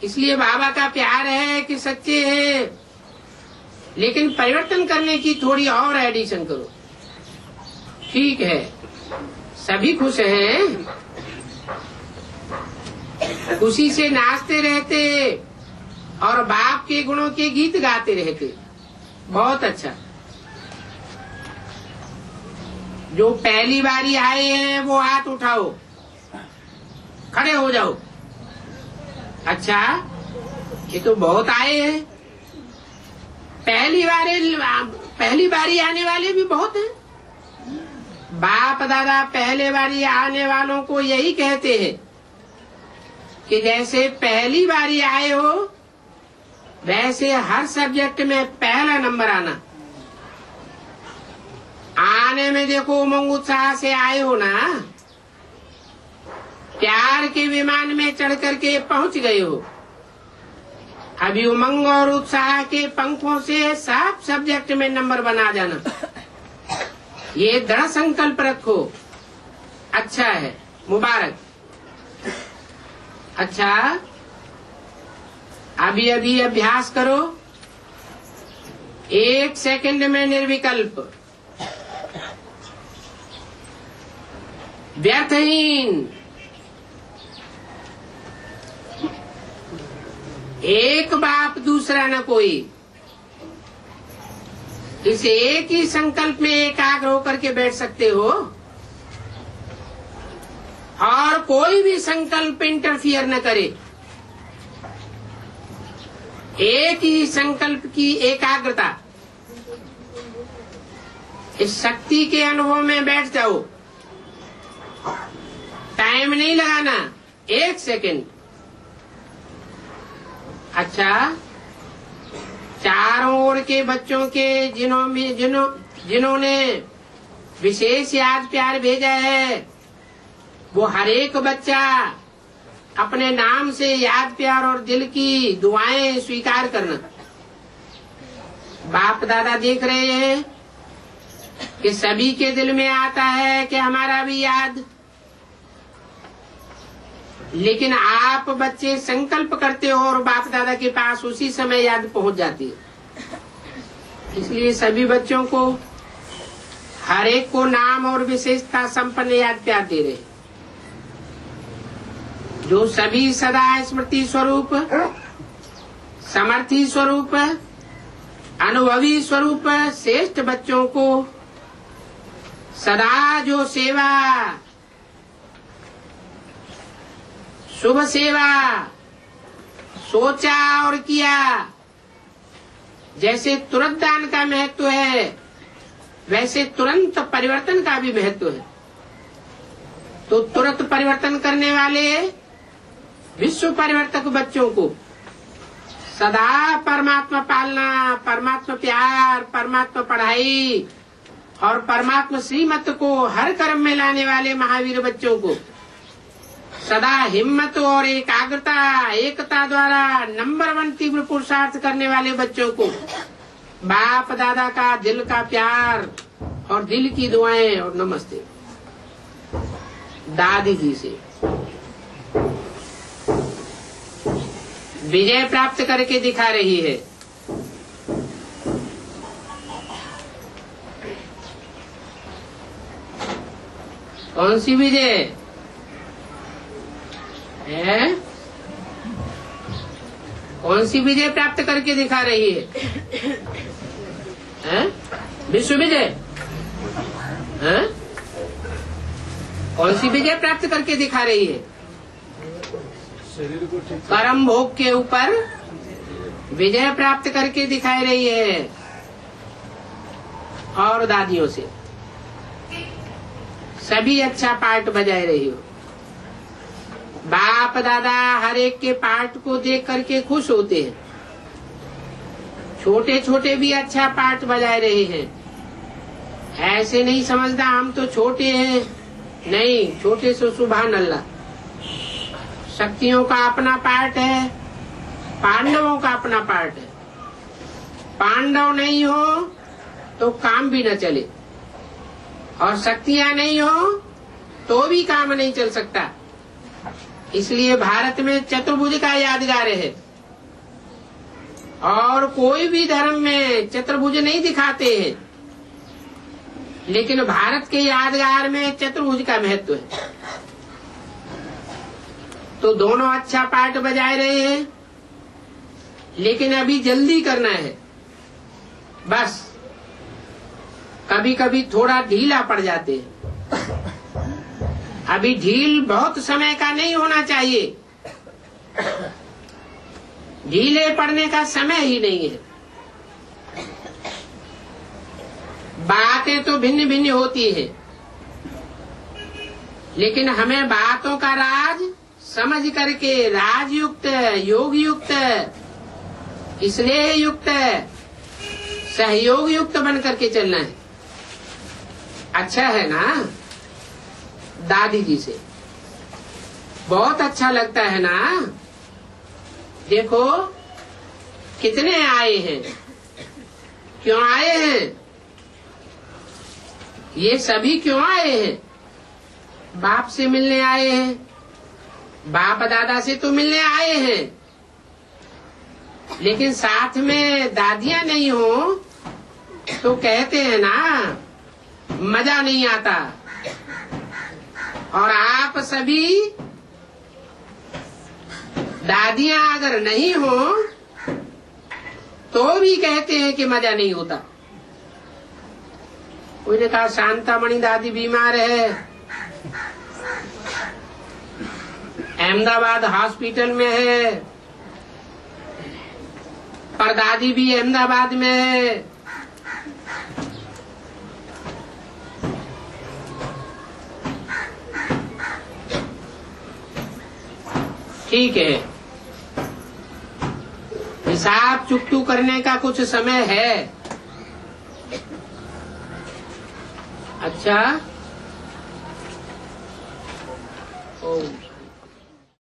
इसलिए बाबा का प्यार है कि सच्चे हैं, लेकिन परिवर्तन करने की थोड़ी और एडिशन करो। ठीक है, सभी खुश हैं, खुशी से नाचते रहते और बाप के गुणों के गीत गाते रहते। बहुत अच्छा। जो पहली बारी आए हैं वो हाथ उठाओ, खड़े हो जाओ। अच्छा, ये तो बहुत आए हैं। पहली बारी आने वाले भी बहुत हैं। बाप दादा पहले बारी आने वालों को यही कहते हैं कि जैसे पहली बारी आए हो वैसे हर सब्जेक्ट में पहला नंबर आना। आने में देखो उमंग उत्साह से आए हो ना, प्यार के विमान में चढ़ करके पहुंच गए हो। अभी उमंग और उत्साह के पंखों से सब सब्जेक्ट में नंबर बना जाना, ये दृढ़ संकल्प रखो। अच्छा है, मुबारक। अच्छा, अभी अभी अभ्यास करो। 1 सेकंड में निर्विकल्प, व्यर्थहीन, एक बाप दूसरा न कोई। इस एक ही संकल्प में एकाग्र होकर के बैठ सकते हो। कोई भी संकल्प इंटरफियर न करे, एक ही संकल्प की एकाग्रता, इस शक्ति के अनुभव में बैठ जाओ। टाइम नहीं लगाना, 1 सेकंड। अच्छा, चारों ओर के बच्चों के जिन्होंने विशेष याद प्यार भेजा है, वो हर एक बच्चा अपने नाम से याद प्यार और दिल की दुआएं स्वीकार करना। बाप दादा देख रहे हैं कि सभी के दिल में आता है कि हमारा भी याद, लेकिन आप बच्चे संकल्प करते हो और बाप दादा के पास उसी समय याद पहुंच जाती है। इसलिए सभी बच्चों को, हर एक को नाम और विशेषता संपन्न याद प्यार दे रहे, जो सभी सदा स्मृति स्वरूप, समर्थी स्वरूप, अनुभवी स्वरूप श्रेष्ठ बच्चों को सदा जो सेवा, शुभ सेवा सोचा और किया, जैसे तुरंत दान का महत्व है, वैसे तुरंत परिवर्तन का भी महत्व है। तो तुरंत परिवर्तन करने वाले विश्व परिवर्तक बच्चों को सदा परमात्मा पालना, परमात्मा प्यार, परमात्मा पढ़ाई और परमात्मा श्रीमत को हर कर्म में लाने वाले महावीर बच्चों को सदा हिम्मत और एकाग्रता, एकता द्वारा नंबर 1 तीव्र पुरुषार्थ करने वाले बच्चों को बाप दादा का दिल का प्यार और दिल की दुआएं और नमस्ते दादी जी से विजय प्राप्त करके दिखा रही है। कौन सी विजय है? कौन सी विजय प्राप्त करके दिखा रही है? विश्व विजय है? कौन सी विजय प्राप्त करके दिखा रही है? परम भोग के ऊपर विजय प्राप्त करके दिखा रही है। और दादियों से सभी अच्छा पार्ट बजाए रही हो। बाप दादा हर एक के पार्ट को देख करके खुश होते हैं। छोटे छोटे भी अच्छा पार्ट बजाए रहे हैं। ऐसे नहीं समझना हम तो छोटे हैं, नहीं, छोटे से सुभान अल्लाह। शक्तियों का अपना पार्ट है, पांडवों का अपना पार्ट है। पांडव नहीं हो तो काम भी न चले, और शक्तियां नहीं हो तो भी काम नहीं चल सकता। इसलिए भारत में चतुर्भुज का यादगार है, और कोई भी धर्म में चतुर्भुज नहीं दिखाते हैं, लेकिन भारत के यादगार में चतुर्भुज का महत्व है। तो दोनों अच्छा पार्ट बजाए रहे हैं, लेकिन अभी जल्दी करना है। बस कभी कभी थोड़ा ढीला पड़ जाते हैं। अभी ढील बहुत समय का नहीं होना चाहिए। ढीले पड़ने का समय ही नहीं है। बातें तो भिन्न भिन्न होती है, लेकिन हमें बातों का राज समझ करके राजयुक्त, योग युक्त, स्नेह युक्त, सहयोग युक्त बन करके चलना है। अच्छा है ना? दादी जी से बहुत अच्छा लगता है ना? देखो कितने आए हैं, क्यों आए हैं? ये सभी क्यों आए हैं? बाप से मिलने आए हैं, बाप दादा से तो मिलने आए हैं, लेकिन साथ में दादियां नहीं हो तो कहते हैं ना मजा नहीं आता। और आप सभी दादियां अगर नहीं हो तो भी कहते हैं कि मजा नहीं होता। कोई ने कहा शांतामणि दादी बीमार है, अहमदाबाद हॉस्पिटल में है, परदादी भी अहमदाबाद में है। ठीक है, हिसाब चुकतू करने का कुछ समय है। अच्छा, ओम